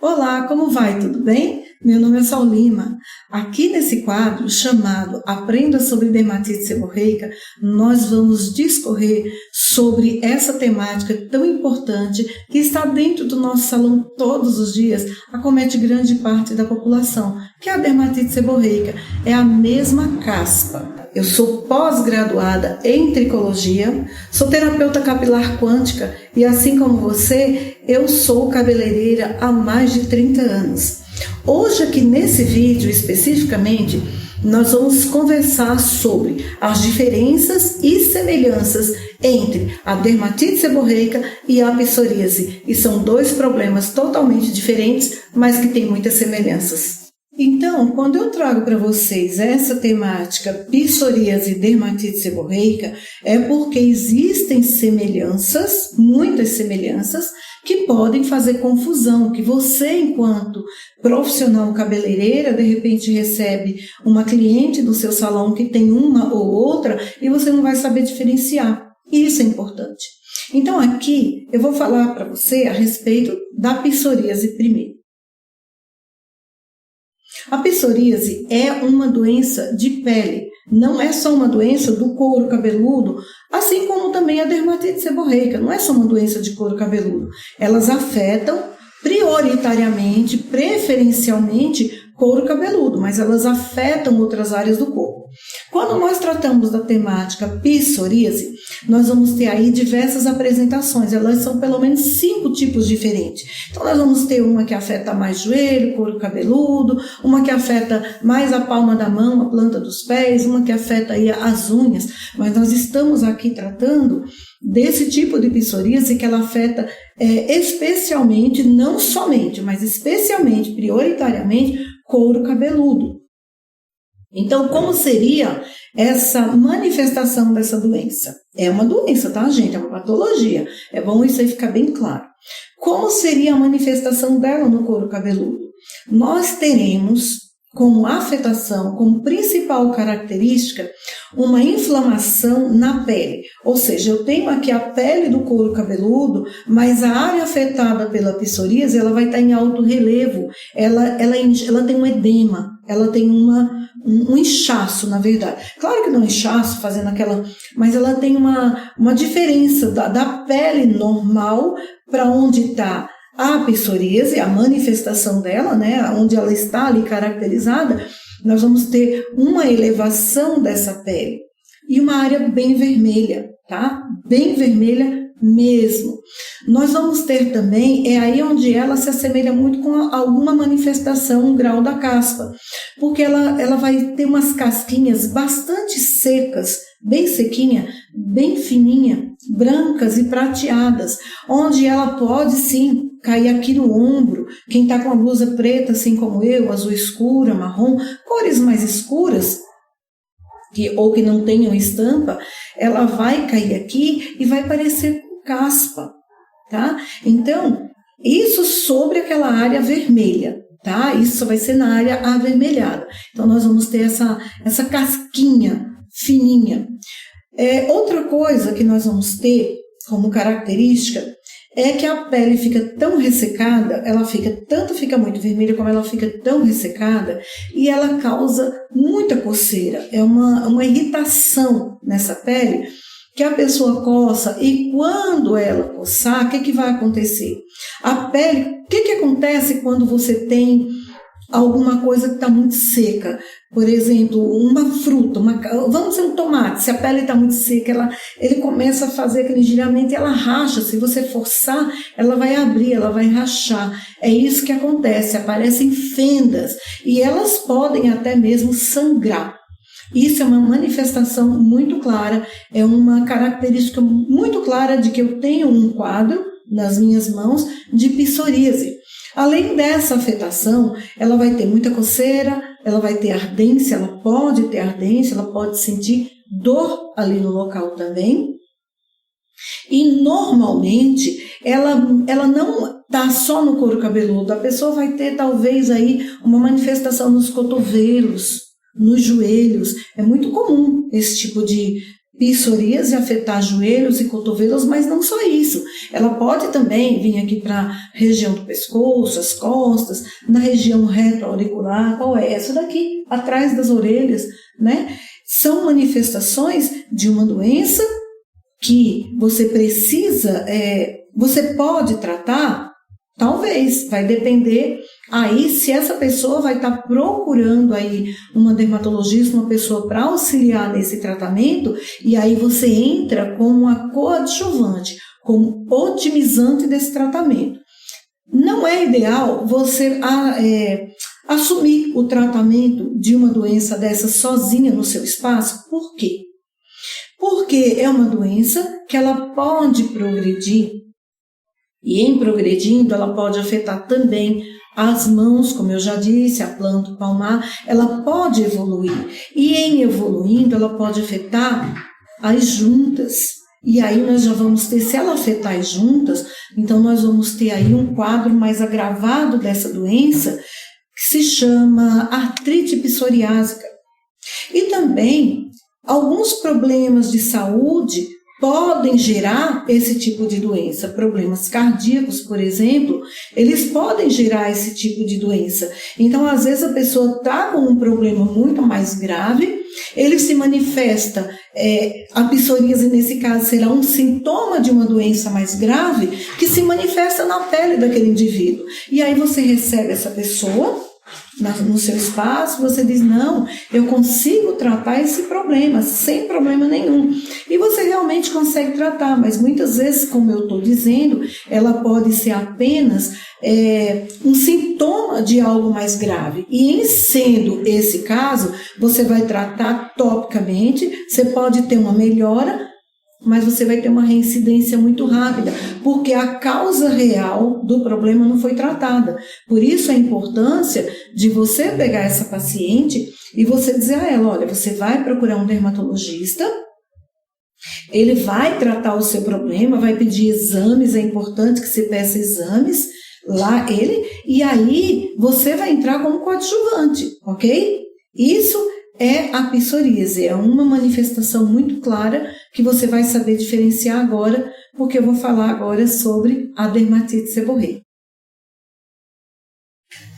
Olá, como vai? Tudo bem? Meu nome é Sol Lima. Aqui nesse quadro chamado Aprenda sobre Dermatite Seborreica, nós vamos discorrer sobre essa temática tão importante que está dentro do nosso salão todos os dias, acomete grande parte da população, que é a dermatite seborreica. É a mesma caspa. Eu sou pós-graduada em tricologia, sou terapeuta capilar quântica e, assim como você, eu sou cabeleireira há mais de 30 anos. Hoje, aqui nesse vídeo especificamente, nós vamos conversar sobre as diferenças e semelhanças entre a dermatite seborreica e a psoríase. E são dois problemas totalmente diferentes, mas que têm muitas semelhanças. Então, quando eu trago para vocês essa temática psoríase e dermatite seborreica, é porque existem semelhanças, muitas semelhanças, que podem fazer confusão, que você, enquanto profissional cabeleireira, de repente recebe uma cliente do seu salão que tem uma ou outra e você não vai saber diferenciar. Isso é importante. Então, aqui eu vou falar para você a respeito da psoríase primeiro. A psoríase é uma doença de pele, não é só uma doença do couro cabeludo, assim como também a dermatite seborreica, não é só uma doença de couro cabeludo. Elas afetam prioritariamente, preferencialmente, couro cabeludo, mas elas afetam outras áreas do corpo. Quando nós tratamos da temática psoríase, nós vamos ter aí diversas apresentações, elas são pelo menos 5 tipos diferentes. Então nós vamos ter uma que afeta mais joelho, couro cabeludo, uma que afeta mais a palma da mão, a planta dos pés, uma que afeta aí as unhas, mas nós estamos aqui tratando desse tipo de psoríase que ela afeta especialmente, não somente, mas especialmente, prioritariamente, couro cabeludo. Então, como seria essa manifestação dessa doença? É uma doença, tá, gente? É uma patologia. É bom isso aí ficar bem claro. Como seria a manifestação dela no couro cabeludo? Nós teremos como afetação, como principal característica, uma inflamação na pele. Ou seja, eu tenho aqui a pele do couro cabeludo, mas a área afetada pela psoríase, ela vai estar em alto relevo, ela tem um edema, ela tem um inchaço, na verdade. Claro que não é inchaço, fazendo aquela, mas ela tem uma diferença da pele normal para onde está a psoríase, a manifestação dela, né, onde ela está ali caracterizada, nós vamos ter uma elevação dessa pele e uma área bem vermelha, tá? Bem vermelha mesmo. Nós vamos ter também, é aí onde ela se assemelha muito com alguma manifestação, um grau da caspa, porque ela vai ter umas casquinhas bastante secas, bem sequinha, bem fininha, brancas e prateadas, onde ela pode sim cair aqui no ombro. Quem está com a blusa preta, assim como eu, azul escura, marrom, cores mais escuras, ou que não tenham estampa, ela vai cair aqui e vai parecer com caspa, tá? Então, isso sobre aquela área vermelha, tá? Isso vai ser na área avermelhada. Então, nós vamos ter essa casquinha fininha. Outra coisa que nós vamos ter como característica é que a pele fica tão ressecada, ela fica muito vermelha, como ela fica tão ressecada, e ela causa muita coceira, é uma irritação nessa pele, que a pessoa coça, e quando ela coçar, o que vai acontecer? A pele, o que acontece quando você tem alguma coisa que está muito seca? Por exemplo, uma fruta, vamos dizer um tomate, se a pele está muito seca, ele começa a fazer aquele giramento e ela racha. Se você forçar, ela vai abrir, ela vai rachar. É isso que acontece, aparecem fendas e elas podem até mesmo sangrar. Isso é uma manifestação muito clara, é uma característica muito clara de que eu tenho um quadro nas minhas mãos de psoríase. Além dessa afetação, ela vai ter muita coceira, ela vai ter ardência, ela pode ter ardência, ela pode sentir dor ali no local também. E normalmente ela não está só no couro cabeludo, a pessoa vai ter talvez aí uma manifestação nos cotovelos, nos joelhos. É muito comum esse tipo de psoríase afetar joelhos e cotovelos, mas não só isso. Ela pode também vir aqui para a região do pescoço, as costas, na região retroauricular. Qual é? Essa daqui, atrás das orelhas, né? São manifestações de uma doença que você precisa, você pode tratar. Talvez, vai depender aí se essa pessoa vai estar procurando aí uma dermatologista, uma pessoa para auxiliar nesse tratamento, e aí você entra como uma coadjuvante, como otimizante desse tratamento. Não é ideal você assumir o tratamento de uma doença dessa sozinha no seu espaço. Por quê? Porque é uma doença que ela pode progredir. E em progredindo, ela pode afetar também as mãos, como eu já disse, a planta palmar, ela pode evoluir. E em evoluindo, ela pode afetar as juntas. E aí nós já vamos ter, se ela afetar as juntas, então nós vamos ter aí um quadro mais agravado dessa doença, que se chama artrite psoriásica. E também, alguns problemas de saúde podem gerar esse tipo de doença. Problemas cardíacos, por exemplo, eles podem gerar esse tipo de doença. Então, às vezes, a pessoa está com um problema muito mais grave, ele se manifesta, a psoríase, nesse caso, será um sintoma de uma doença mais grave que se manifesta na pele daquele indivíduo. E aí você recebe essa pessoa no seu espaço, você diz, não, eu consigo tratar esse problema sem problema nenhum. E você realmente consegue tratar, mas muitas vezes, como eu estou dizendo, ela pode ser apenas um sintoma de algo mais grave. E em sendo esse caso, você vai tratar topicamente, você pode ter uma melhora, mas você vai ter uma reincidência muito rápida, porque a causa real do problema não foi tratada. Por isso a importância de você pegar essa paciente e você dizer a ela, olha, você vai procurar um dermatologista, ele vai tratar o seu problema, vai pedir exames, é importante que você peça exames lá, e aí você vai entrar como coadjuvante, ok? Isso é a psoríase, é uma manifestação muito clara que você vai saber diferenciar agora, porque eu vou falar agora sobre a dermatite seborreica.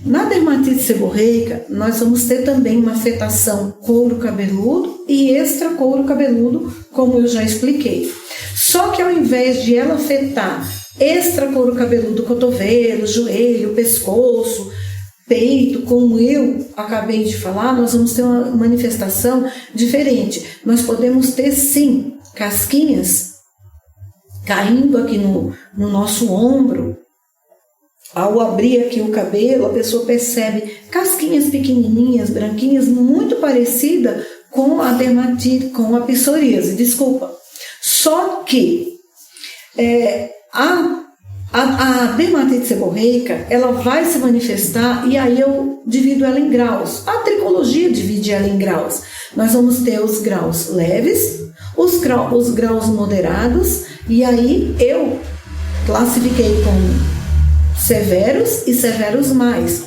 Na dermatite seborreica, nós vamos ter também uma afetação couro cabeludo e extracouro cabeludo, como eu já expliquei. Só que ao invés de ela afetar extracouro cabeludo, cotovelo, joelho, pescoço, peito, como eu acabei de falar, nós vamos ter uma manifestação diferente. Nós podemos ter, sim, casquinhas caindo aqui no nosso ombro. Ao abrir aqui o cabelo, a pessoa percebe casquinhas pequenininhas, branquinhas, muito parecida com a dermatite, com a psoríase, desculpa. Só que a dermatite seborreica, ela vai se manifestar, e aí eu divido ela em graus. A tricologia divide ela em graus. Nós vamos ter os graus leves, os graus moderados, e aí eu classifiquei como severos e severos mais,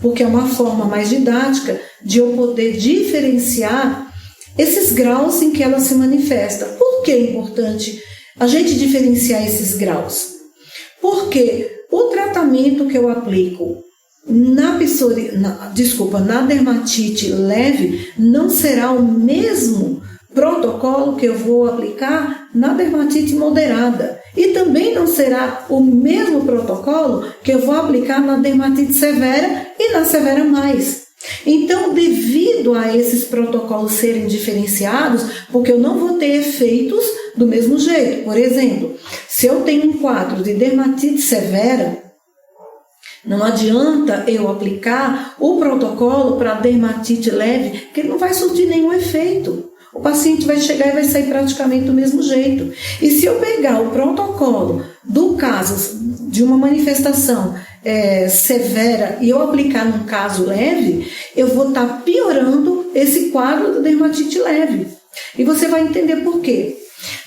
porque é uma forma mais didática de eu poder diferenciar esses graus em que ela se manifesta. Por que é importante a gente diferenciar esses graus? Porque o tratamento que eu aplico na dermatite leve não será o mesmo protocolo que eu vou aplicar na dermatite moderada. E também não será o mesmo protocolo que eu vou aplicar na dermatite severa e na severa mais. Então, devido a esses protocolos serem diferenciados, porque eu não vou ter efeitos do mesmo jeito. Por exemplo, se eu tenho um quadro de dermatite severa, não adianta eu aplicar o protocolo para dermatite leve, que ele não vai surtir nenhum efeito. O paciente vai chegar e vai sair praticamente do mesmo jeito. E se eu pegar o protocolo do caso de uma manifestação severa e eu aplicar num caso leve, eu vou estar piorando esse quadro da dermatite leve. E você vai entender por quê.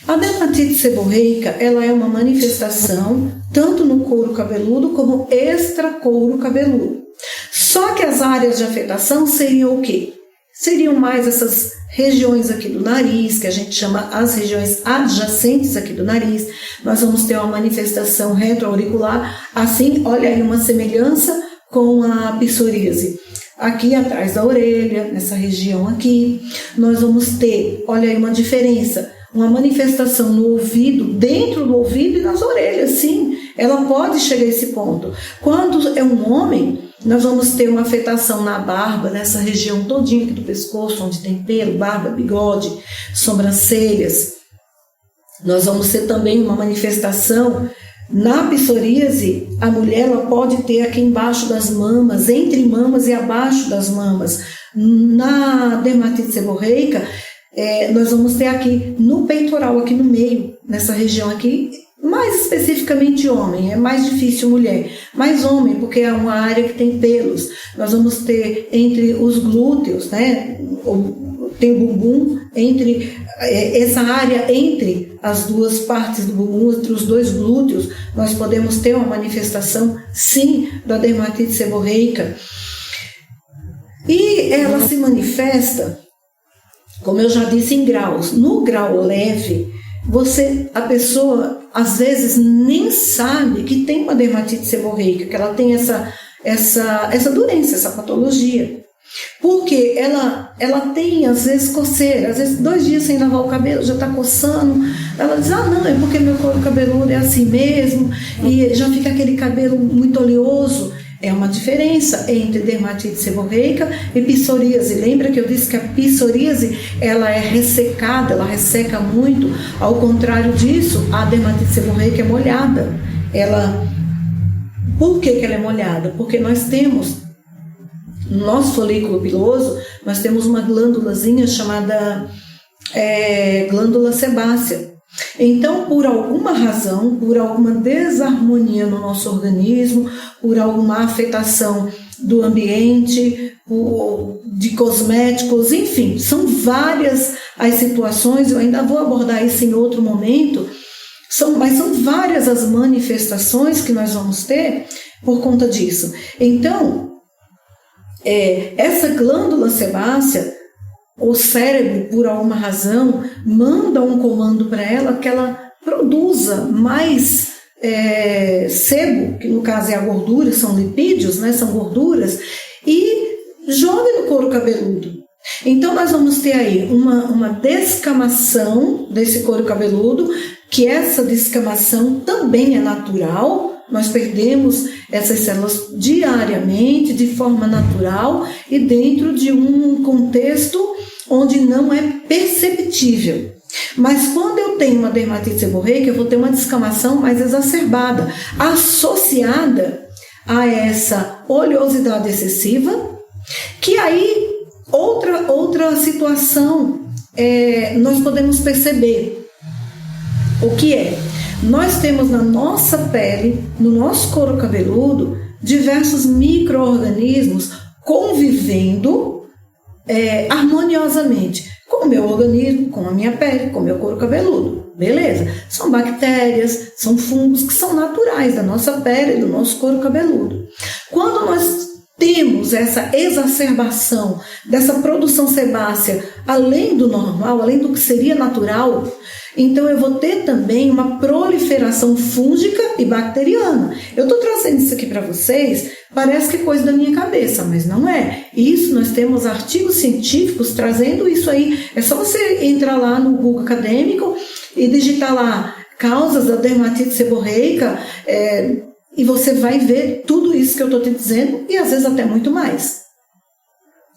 A dermatite seborreica, ela é uma manifestação tanto no couro cabeludo como extracouro cabeludo. Só que as áreas de afetação seriam o quê? seriam mais essas regiões aqui do nariz, que a gente chama as regiões adjacentes aqui do nariz. Nós vamos ter uma manifestação retroauricular, assim, olha aí uma semelhança com a psoríase. Aqui atrás da orelha, nessa região aqui, nós vamos ter, olha aí uma diferença, uma manifestação no ouvido, dentro do ouvido e nas orelhas, sim, ela pode chegar a esse ponto. Quando é um homem, nós vamos ter uma afetação na barba, nessa região todinha aqui do pescoço, onde tem pelo, barba, bigode, sobrancelhas. Nós vamos ter também uma manifestação na psoríase. A mulher ela pode ter aqui embaixo das mamas, entre mamas e abaixo das mamas. Na dermatite seborreica, nós vamos ter aqui no peitoral, aqui no meio, nessa região aqui, mais especificamente homem, é mais difícil mulher, mas homem, porque é uma área que tem pelos. Nós vamos ter entre os glúteos, né, tem o bumbum, entre essa área entre as duas partes do bumbum, entre os dois glúteos, nós podemos ter uma manifestação, sim, da dermatite seborreica. E ela se manifesta, como eu já disse, em graus. No grau leve, a pessoa às vezes nem sabe que tem uma dermatite seborreica, que ela tem essa doença, essa patologia. Porque ela tem às vezes coceira, às vezes 2 dias sem lavar o cabelo já está coçando. Ela diz, não, é porque meu couro cabeludo é assim mesmo, e já fica aquele cabelo muito oleoso. É uma diferença entre dermatite seborreica e psoríase. Lembra que eu disse que a psoríase ela é ressecada, ela resseca muito. Ao contrário disso, a dermatite seborreica é molhada. Por que ela é molhada? Porque nós temos, no nosso folículo piloso, nós temos uma glândulazinha chamada glândula sebácea. Então, por alguma razão, por alguma desarmonia no nosso organismo, por alguma afetação do ambiente, de cosméticos, enfim, são várias as situações, eu ainda vou abordar isso em outro momento, mas são várias as manifestações que nós vamos ter por conta disso. Então, essa glândula sebácea, o cérebro, por alguma razão, manda um comando para ela que ela produza mais sebo, que no caso é a gordura, são lipídios, né, são gorduras, e joga no couro cabeludo. Então nós vamos ter aí uma descamação desse couro cabeludo, que essa descamação também é natural. Nós perdemos essas células diariamente, de forma natural e dentro de um contexto onde não é perceptível. Mas quando eu tenho uma dermatite seborreica, eu vou ter uma descamação mais exacerbada, associada a essa oleosidade excessiva, que aí outra situação nós podemos perceber. O que é? Nós temos na nossa pele, no nosso couro cabeludo, diversos micro-organismos convivendo harmoniosamente com o meu organismo, com a minha pele, com o meu couro cabeludo. Beleza? São bactérias, são fungos que são naturais da nossa pele e do nosso couro cabeludo. Quando nós temos essa exacerbação dessa produção sebácea além do normal, além do que seria natural, então eu vou ter também uma proliferação fúngica e bacteriana. Eu estou trazendo isso aqui para vocês, parece que é coisa da minha cabeça, mas não é. Isso, nós temos artigos científicos trazendo isso aí. É só você entrar lá no Google acadêmico e digitar lá causas da dermatite seborreica, e você vai ver tudo isso que eu estou te dizendo e às vezes até muito mais.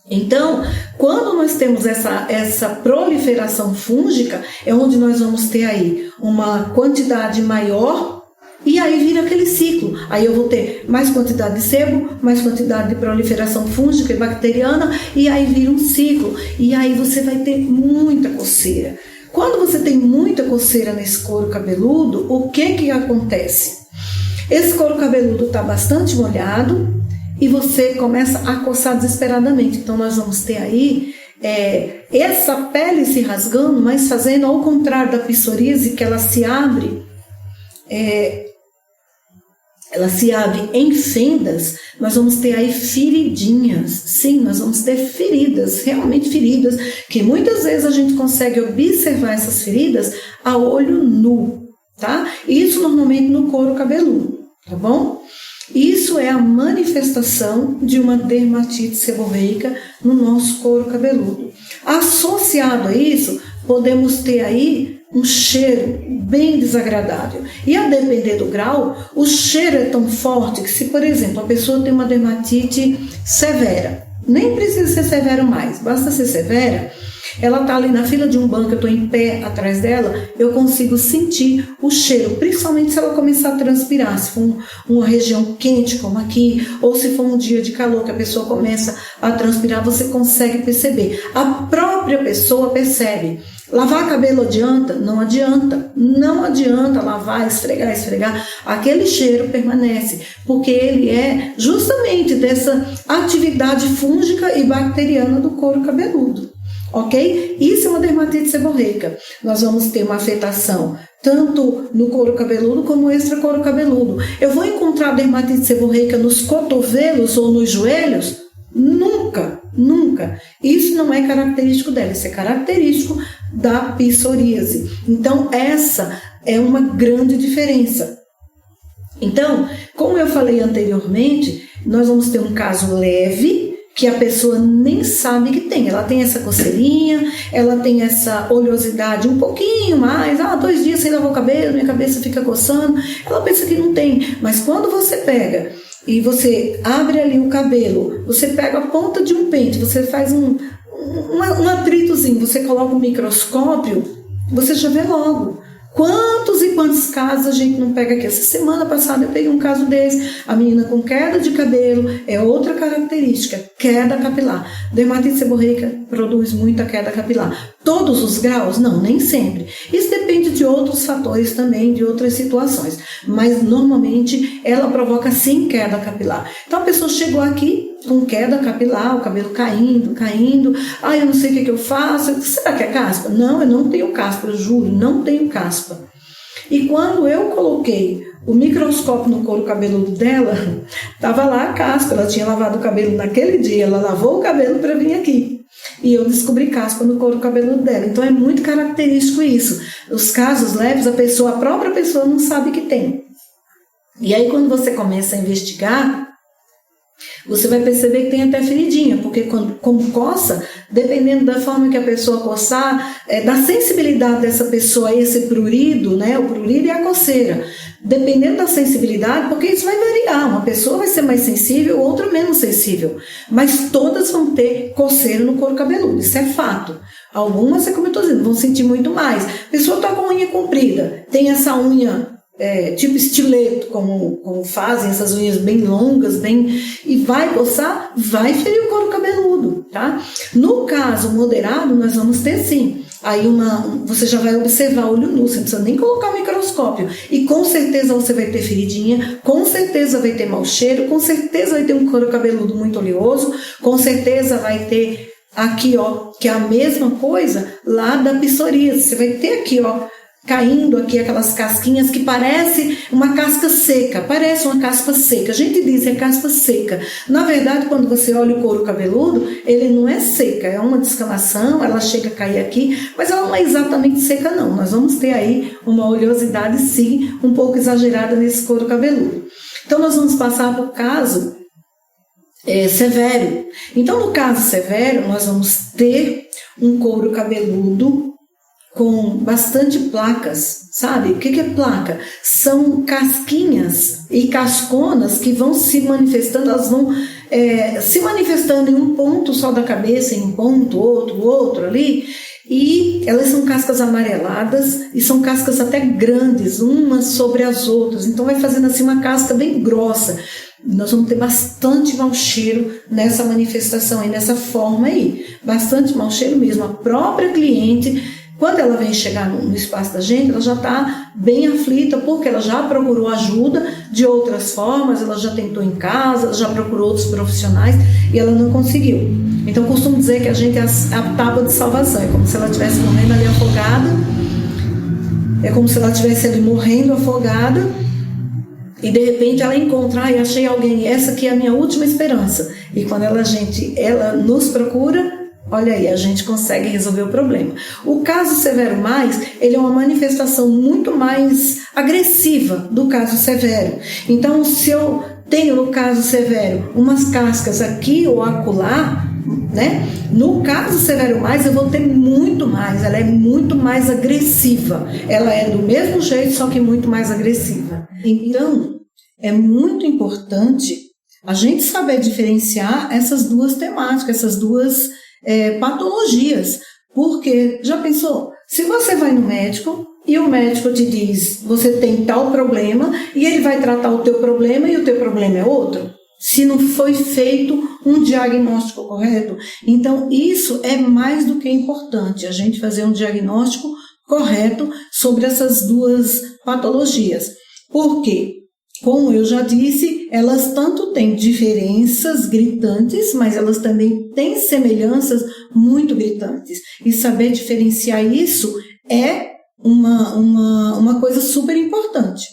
Então, quando nós temos essa proliferação fúngica, é onde nós vamos ter aí uma quantidade maior e aí vira aquele ciclo. Aí eu vou ter mais quantidade de sebo, mais quantidade de proliferação fúngica e bacteriana e aí vira um ciclo. E aí você vai ter muita coceira. Quando você tem muita coceira nesse couro cabeludo, o que acontece? Esse couro cabeludo está bastante molhado e você começa a coçar desesperadamente. Então nós vamos ter aí essa pele se rasgando, mas fazendo ao contrário da psoríase, que ela se abre, ela se abre em fendas, nós vamos ter aí feridinhas. Sim, nós vamos ter feridas, realmente feridas, que muitas vezes a gente consegue observar essas feridas a olho nu, tá? Isso normalmente no couro cabeludo, tá bom? Isso é a manifestação de uma dermatite seborreica no nosso couro cabeludo. Associado a isso, podemos ter aí um cheiro bem desagradável. E a depender do grau, o cheiro é tão forte que se, por exemplo, a pessoa tem uma dermatite severa, nem precisa ser severa mais, basta ser severa, ela está ali na fila de um banco, eu estou em pé atrás dela, eu consigo sentir o cheiro, principalmente se ela começar a transpirar, se for uma região quente como aqui, ou se for um dia de calor que a pessoa começa a transpirar, você consegue perceber. A própria pessoa percebe. Lavar cabelo adianta? Não adianta. Não adianta lavar, esfregar. Aquele cheiro permanece, porque ele é justamente dessa atividade fúngica e bacteriana do couro cabeludo. Ok? Isso é uma dermatite seborreica. Nós vamos ter uma afetação tanto no couro cabeludo como extra couro cabeludo. Eu vou encontrar dermatite seborreica nos cotovelos ou nos joelhos? Nunca, nunca. Isso não é característico dela, isso é característico da psoríase. Então, essa é uma grande diferença. Então, como eu falei anteriormente, nós vamos ter um caso leve, que a pessoa nem sabe que tem. Ela tem essa coceirinha, ela tem essa oleosidade um pouquinho mais, 2 dias sem lavar o cabelo, minha cabeça fica coçando, ela pensa que não tem, mas quando você pega e você abre ali o cabelo, você pega a ponta de um pente, você faz um atritozinho, você coloca um microscópio, você já vê logo. Quantos e quantos casos a gente não pega aqui? Essa semana passada eu peguei um caso desse, a menina com queda de cabelo, é outra característica, queda capilar. Dermatite seborreica produz muita queda capilar. Todos os graus? Não, nem sempre. Isso depende de outros fatores também, de outras situações, mas normalmente ela provoca sim queda capilar. Então a pessoa chegou aqui com queda capilar, o cabelo caindo, eu não sei o que eu faço, será que é caspa? Não, eu não tenho caspa, eu juro, não tenho caspa. E quando eu coloquei o microscópio no couro cabeludo dela, estava lá a caspa, ela tinha lavado o cabelo naquele dia, ela lavou o cabelo para vir aqui. E eu descobri caspa no couro cabeludo dela. Então é muito característico isso. Os casos leves, a própria pessoa não sabe que tem. E aí quando você começa a investigar, você vai perceber que tem até feridinha, porque como coça, dependendo da forma que a pessoa coçar, da sensibilidade dessa pessoa a esse prurido, né? O prurido e a coceira. Dependendo da sensibilidade, porque isso vai variar, uma pessoa vai ser mais sensível, outra menos sensível, mas todas vão ter coceira no couro cabeludo, isso é fato. Algumas, como eu estou dizendo, vão sentir muito mais. A pessoa está com a unha comprida, tem essa unha tipo estileto, como fazem essas unhas bem longas, e vai coçar, vai ferir o couro cabeludo, tá? No caso moderado, nós vamos ter sim. Aí você já vai observar olho nu, você não precisa nem colocar o microscópio. E com certeza você vai ter feridinha, com certeza vai ter mau cheiro, com certeza vai ter um couro cabeludo muito oleoso, com certeza vai ter aqui, ó, que é a mesma coisa lá da psoríase. Você vai ter aqui, ó, caindo aqui aquelas casquinhas que parece uma casca seca, parece uma caspa seca. A gente diz é caspa seca. Na verdade, quando você olha o couro cabeludo, ele não é seca, é uma descamação, ela chega a cair aqui, mas ela não é exatamente seca não. Nós vamos ter aí uma oleosidade sim, um pouco exagerada nesse couro cabeludo. Então nós vamos passar para o caso severo. Então no caso severo, nós vamos ter um couro cabeludo com bastante placas, sabe? O que é placa? São casquinhas e casconas que vão se manifestando, elas vão se manifestando em um ponto só da cabeça, em um ponto, outro ali, e elas são cascas amareladas e são cascas até grandes, umas sobre as outras, então vai fazendo assim uma casca bem grossa. Nós vamos ter bastante mau cheiro nessa manifestação aí, nessa forma aí, bastante mau cheiro mesmo. A própria cliente, quando ela vem chegar no espaço da gente, ela já está bem aflita, porque ela já procurou ajuda de outras formas, ela já tentou em casa, ela já procurou outros profissionais e ela não conseguiu. Então, eu costumo dizer que a gente é a tábua de salvação, é como se ela estivesse morrendo ali afogada, é como se ela estivesse ali morrendo afogada, E de repente ela encontra, achei alguém, essa aqui é a minha última esperança. E quando ela nos procura, olha aí, a gente consegue resolver o problema. O caso severo mais, ele é uma manifestação muito mais agressiva do caso severo. Então, se eu tenho no caso severo umas cascas aqui ou acolá, né? No caso severo mais, eu vou ter muito mais, ela é muito mais agressiva. Ela é do mesmo jeito, só que muito mais agressiva. Então, é muito importante a gente saber diferenciar essas duas temáticas, essas duas patologias. Porque, já pensou? Se você vai no médico e o médico te diz, você tem tal problema, e ele vai tratar o teu problema e o teu problema é outro, se não foi feito um diagnóstico correto. Então, isso é mais do que importante, a gente fazer um diagnóstico correto sobre essas duas patologias. Por quê? Como eu já disse, elas tanto têm diferenças gritantes, mas elas também têm semelhanças muito gritantes. E saber diferenciar isso é uma coisa super importante.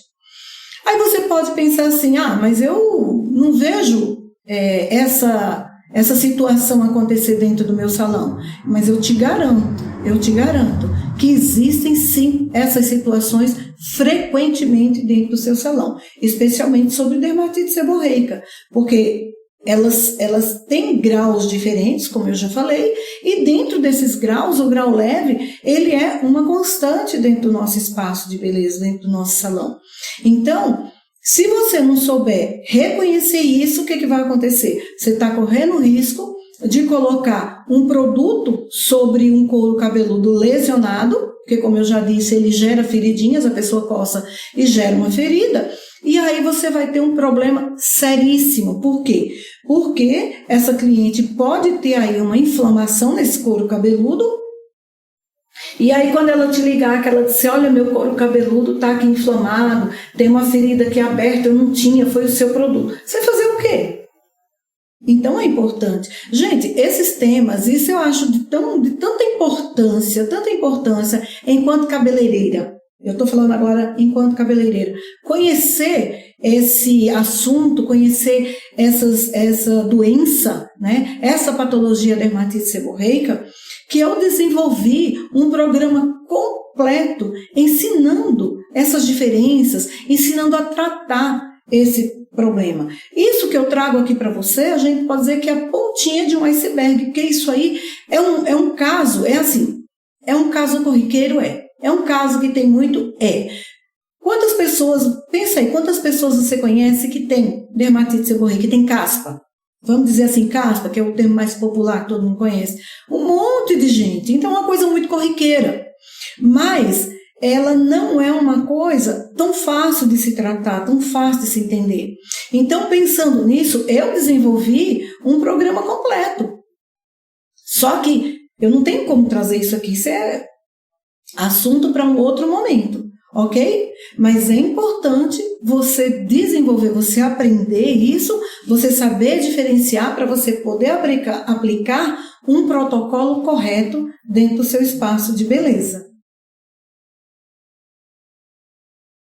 Aí você pode pensar assim, mas eu não vejo essa situação acontecer dentro do meu salão. Mas eu te garanto que existem sim essas situações frequentemente dentro do seu salão, especialmente sobre dermatite seborreica, porque elas têm graus diferentes, como eu já falei, e dentro desses graus, o grau leve, ele é uma constante dentro do nosso espaço de beleza, dentro do nosso salão. Então, se você não souber reconhecer isso, o que vai acontecer? Você está correndo o risco de colocar um produto sobre um couro cabeludo lesionado, porque, como eu já disse, ele gera feridinhas, a pessoa coça e gera uma ferida, e aí você vai ter um problema seríssimo. Por quê? Porque essa cliente pode ter aí uma inflamação nesse couro cabeludo, e aí quando ela te ligar, que ela disser, olha, meu couro cabeludo está aqui inflamado, tem uma ferida aqui aberta, eu não tinha, foi o seu produto. Você vai fazer o quê? Então é importante. Gente, esses temas, isso eu acho de tanta importância enquanto cabeleireira. Eu estou falando agora enquanto cabeleireira. Conhecer esse assunto, conhecer essa doença, né? Essa patologia dermatite seborreica, que eu desenvolvi um programa completo ensinando essas diferenças, ensinando a tratar esse problema. Isso que eu trago aqui para você, a gente pode dizer que é a pontinha de um iceberg, porque isso aí é um caso, é um caso corriqueiro, é um caso que tem muito, Quantas pessoas, pensa aí, quantas pessoas você conhece que tem dermatite seborreica, que tem caspa? Vamos dizer assim, caspa, que é o termo mais popular que todo mundo conhece. Um monte de gente. Então é uma coisa muito corriqueira. Mas ela não é uma coisa tão fácil de se tratar, tão fácil de se entender. Então, pensando nisso, eu desenvolvi um programa completo. Só que eu não tenho como trazer isso aqui, isso é assunto para um outro momento, ok? Mas é importante você desenvolver, você aprender isso, você saber diferenciar para você poder aplicar um protocolo correto dentro do seu espaço de beleza.